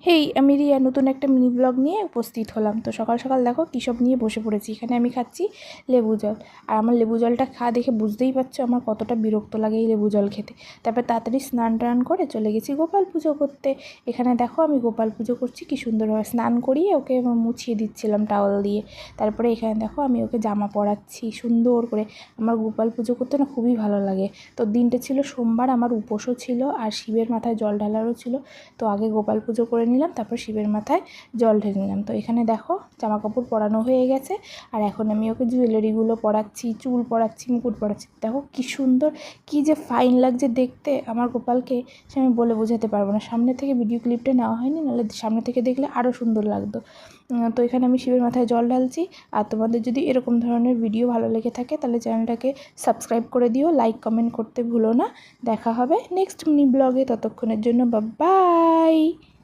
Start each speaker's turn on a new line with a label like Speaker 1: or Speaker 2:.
Speaker 1: হেই, আমি রিয়া নতুন একটা মিনি ব্লগ নিয়ে উপস্থিত হলাম। তো সকাল সকাল দেখো কী সব নিয়ে বসে পড়েছি। এখানে আমি খাচ্ছি লেবু জল। আর আমার লেবু জলটা খাওয়া দেখে বুঝতেই পারছো আমার কতটা বিরক্ত লাগে এই লেবু জল খেতে। তারপর তাড়াতাড়ি স্নান টান করে চলে গেছি গোপাল পুজো করতে। এখানে দেখো আমি গোপাল পুজো করছি কী সুন্দরভাবে স্নান করিয়ে ওকে মুছিয়ে দিচ্ছিলাম টাওয়াল দিয়ে। তারপরে এখানে দেখো আমি ওকে জামা পরাচ্ছি সুন্দর করে। আমার গোপাল পুজো করতে না খুবই ভালো লাগে। তো দিনটা ছিল সোমবার, আমার উপোসও ছিল আর শিবের মাথায় জল ঢালারও ছিল। তো আগে গোপাল পুজো করে নিলাম, তারপর শিবের মাথায় জল ঢেলে নিলাম। তো এখানে দেখো জামা কাপড় পরানো হয়ে গেছে। আর এখন আমি ওকে জুয়েলারিগুলো পরাচ্ছি, চুল পরাচ্ছি, মুকুট পরাচ্ছি। দেখো কী সুন্দর, কী যে ফাইন লাগছে দেখতে আমার গোপালকে, সে আমি বলে বোঝাতে পারবো না। সামনে থেকে ভিডিও ক্লিপটা নেওয়া হয়নি, নাহলে সামনে থেকে দেখলে আরও সুন্দর লাগতো। তো এখানে আমি শিবের মাথায় জল ঢালছি। আর তোমাদের যদি এরকম ধরনের ভিডিও ভালো লেগে থাকে তাহলে চ্যানেলটাকে সাবস্ক্রাইব করে দিও, লাইক কমেন্ট করতে ভুলো না। দেখা হবে নেক্সট মিনি ব্লগে, ততক্ষণের জন্য বাই।